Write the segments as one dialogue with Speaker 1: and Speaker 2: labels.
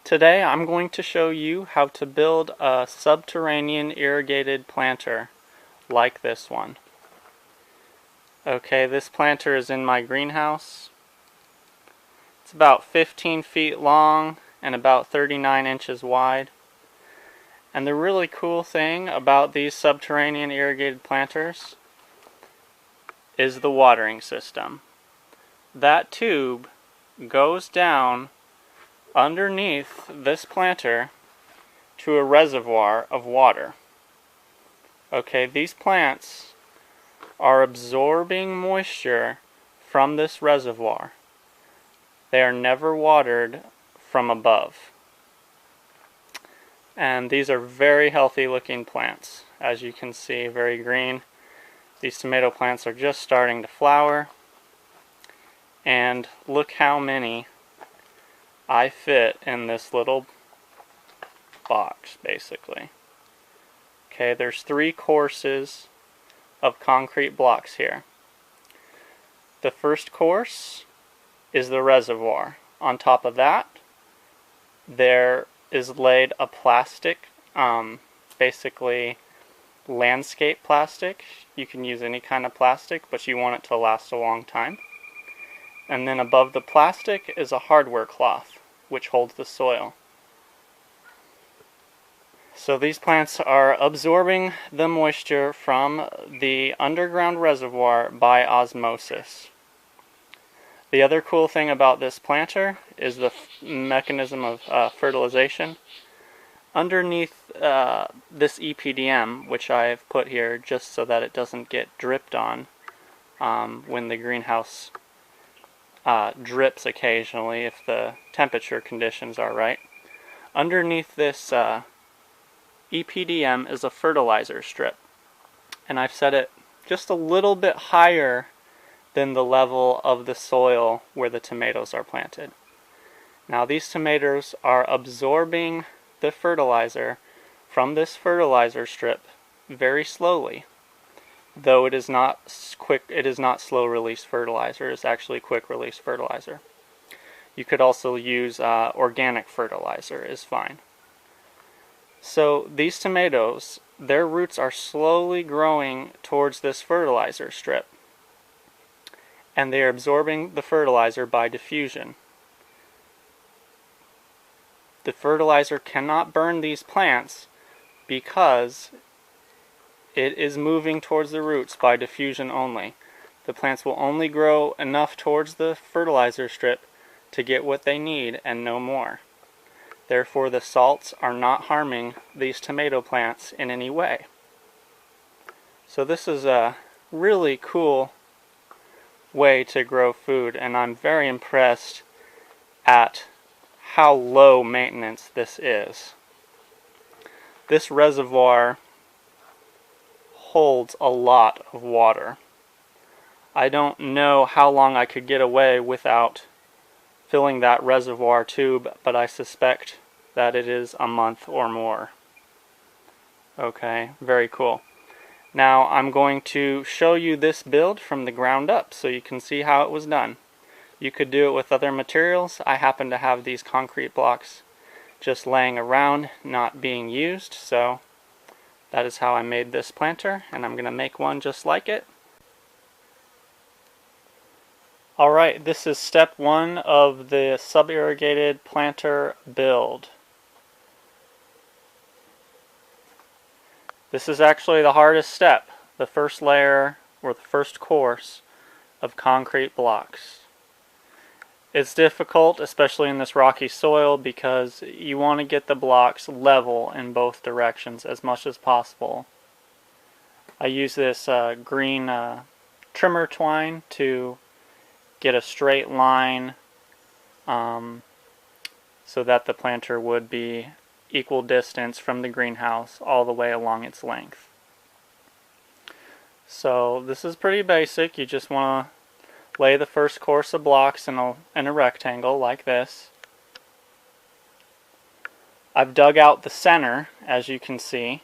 Speaker 1: Today I'm going to show you how to build a subterranean irrigated planter like this one. Okay, this planter is in my greenhouse. It's about 15 feet long and about 39 inches wide. And the really cool thing about these subterranean irrigated planters is the watering system. That tube goes down underneath this planter to a reservoir of water. Okay, these plants are absorbing moisture from this reservoir. They are never watered from above. And these are very healthy looking plants. As you can see, very green. These tomato plants are just starting to flower. And look how many I fit in this little box, basically. Okay, there's 3 courses of concrete blocks here. The first course is the reservoir. On top of that, there is laid a plastic, basically landscape plastic. You can use any kind of plastic, but you want it to last a long time. And then above the plastic is a hardware cloth, which holds the soil. So these plants are absorbing the moisture from the underground reservoir by osmosis. The other cool thing about this planter is the mechanism of fertilization. Underneath this EPDM, which I've put here just so that it doesn't get dripped on when the greenhouse drips occasionally if the temperature conditions are right. Underneath this EPDM is a fertilizer strip, and I've set it just a little bit higher than the level of the soil where the tomatoes are planted. Now these tomatoes are absorbing the fertilizer from this fertilizer strip very slowly. Though it is not slow release fertilizer, it's actually quick release fertilizer. You could also use organic fertilizer, is fine. So these tomatoes, their roots are slowly growing towards this fertilizer strip, and they are absorbing the fertilizer by diffusion. The fertilizer cannot burn these plants because it is moving towards the roots by diffusion only. The plants will only grow enough towards the fertilizer strip to get what they need and no more. Therefore, the salts are not harming these tomato plants in any way. So this is a really cool way to grow food, and I'm very impressed at how low maintenance this is. This reservoir holds a lot of water. I don't know how long I could get away without filling that reservoir tube, but I suspect that it is a month or more. Okay, very cool. Now I'm going to show you this build from the ground up so you can see how it was done. You could do it with other materials. I happen to have these concrete blocks just laying around, not being used, so that is how I made this planter, and I'm going to make one just like it. Alright, this is step 1 of the sub-irrigated planter build. This is actually the hardest step, the first layer or the first course of concrete blocks. It's difficult, especially in this rocky soil, because you want to get the blocks level in both directions as much as possible. I use this green trimmer twine to get a straight line so that the planter would be equal distance from the greenhouse all the way along its length. So this is pretty basic. You just want to lay the first course of blocks in a rectangle like this. I've dug out the center, as you can see,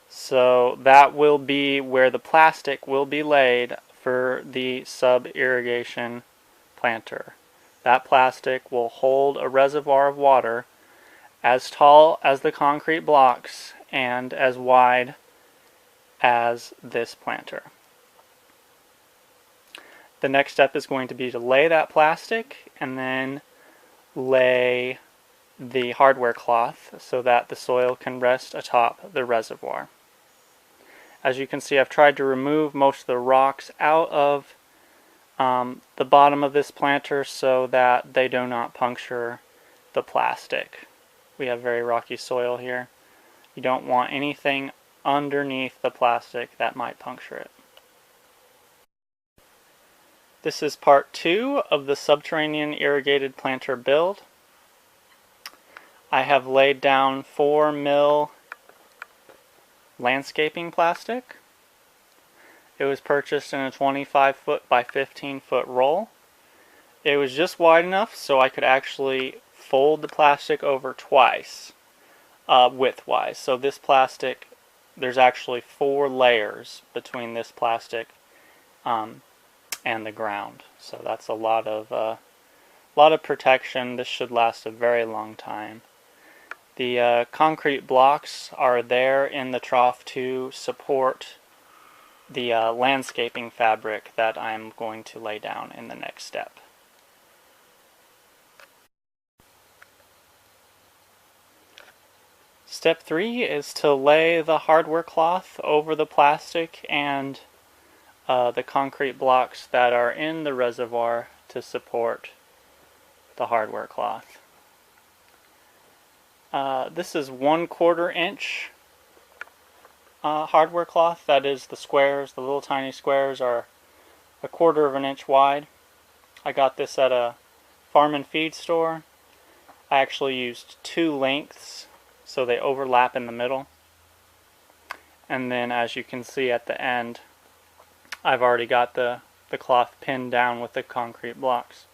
Speaker 1: so that will be where the plastic will be laid for the sub-irrigation planter. that plastic will hold a reservoir of water as tall as the concrete blocks and as wide as this planter. The next step is going to be to lay that plastic and then lay the hardware cloth so that the soil can rest atop the reservoir. As you can see, I've tried to remove most of the rocks out of the bottom of this planter so that they do not puncture the plastic. We have very rocky soil here. You don't want anything underneath the plastic that might puncture it. This is part 2 of the subterranean irrigated planter build. I have laid down 4 mil landscaping plastic. It was purchased in a 25 foot by 15 foot roll. It was just wide enough so I could actually fold the plastic over twice, widthwise. So this plastic, there's actually 4 layers between this plastic and the ground. So that's a lot of protection. This should last a very long time. The concrete blocks are there in the trough to support the landscaping fabric that I'm going to lay down in the next step. Step 3 is to lay the hardware cloth over the plastic and the concrete blocks that are in the reservoir to support the hardware cloth. This is 1/4 inch hardware cloth. That is, the squares, the little tiny squares are 1/4 inch wide. I got this at a farm and feed store. I actually used 2 lengths so they overlap in the middle. And then, as you can see at the end, I've already got the cloth pinned down with the concrete blocks.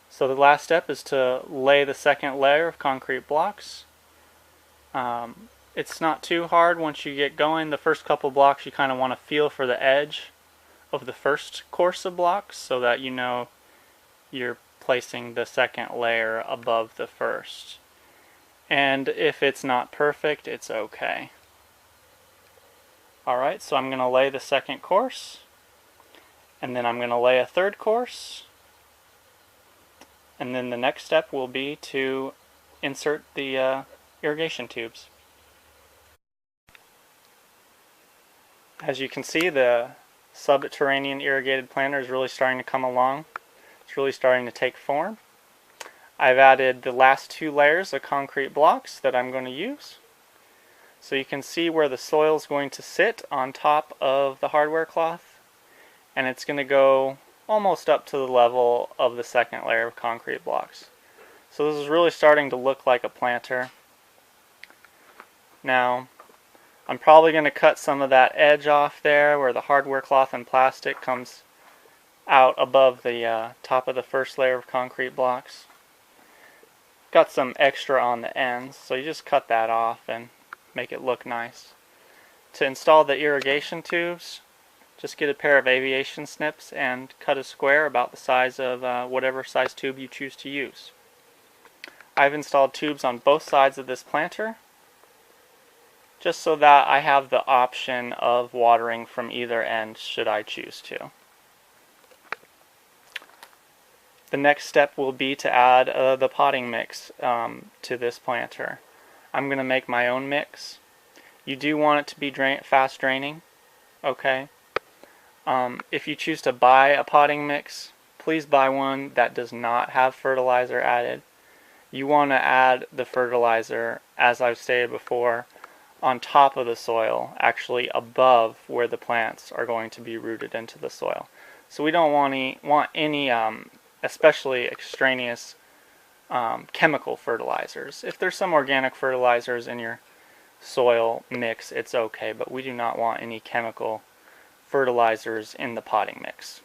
Speaker 1: So the last step is to lay the second layer of concrete blocks. It's not too hard once you get going. The first couple blocks you kind of want to feel for the edge of the first course of blocks so that you know you're placing the second layer above the first. And if it's not perfect, it's okay. Alright, so I'm going to lay the second course, and then I'm going to lay a third course, and then the next step will be to insert the irrigation tubes. As you can see, the subterranean irrigated planter is really starting to come along. It's really starting to take form. I've added the last 2 layers of concrete blocks that I'm going to use. So you can see where the soil is going to sit on top of the hardware cloth, and it's going to go almost up to the level of the second layer of concrete blocks. So this is really starting to look like a planter. Now, I'm probably going to cut some of that edge off there where the hardware cloth and plastic comes out above the top of the first layer of concrete blocks. Got some extra on the ends, so you just cut that off and make it look nice. To install the irrigation tubes, just get a pair of aviation snips and cut a square about the size of whatever size tube you choose to use. I've installed tubes on both sides of this planter, just so that I have the option of watering from either end should I choose to. The next step will be to add the potting mix to this planter. I'm going to make my own mix. You do want it to be fast draining, okay? If you choose to buy a potting mix, please buy one that does not have fertilizer added. You want to add the fertilizer, as I've stated before, on top of the soil, actually above where the plants are going to be rooted into the soil. So we don't want any especially extraneous chemical fertilizers. If there's some organic fertilizers in your soil mix, it's okay, but we do not want any chemical fertilizers in the potting mix.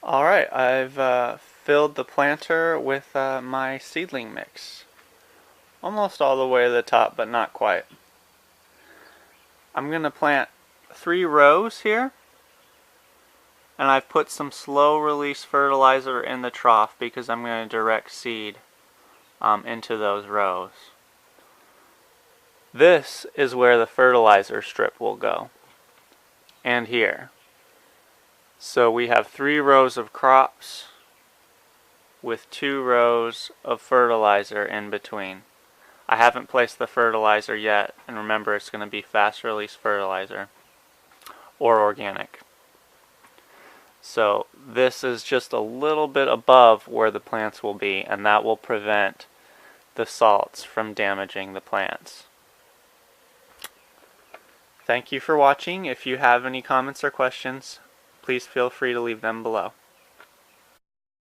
Speaker 1: Alright, I've filled the planter with my seedling mix. Almost all the way to the top, but not quite. I'm going to plant 3 rows here, and I've put some slow release fertilizer in the trough because I'm going to direct seed into those rows. This is where the fertilizer strip will go, and here. So we have 3 rows of crops with 2 rows of fertilizer in between. I haven't placed the fertilizer yet, and remember it's going to be fast release fertilizer or organic. So this is just a little bit above where the plants will be, and that will prevent the salts from damaging the plants. Thank you for watching. If you have any comments or questions, please feel free to leave them below.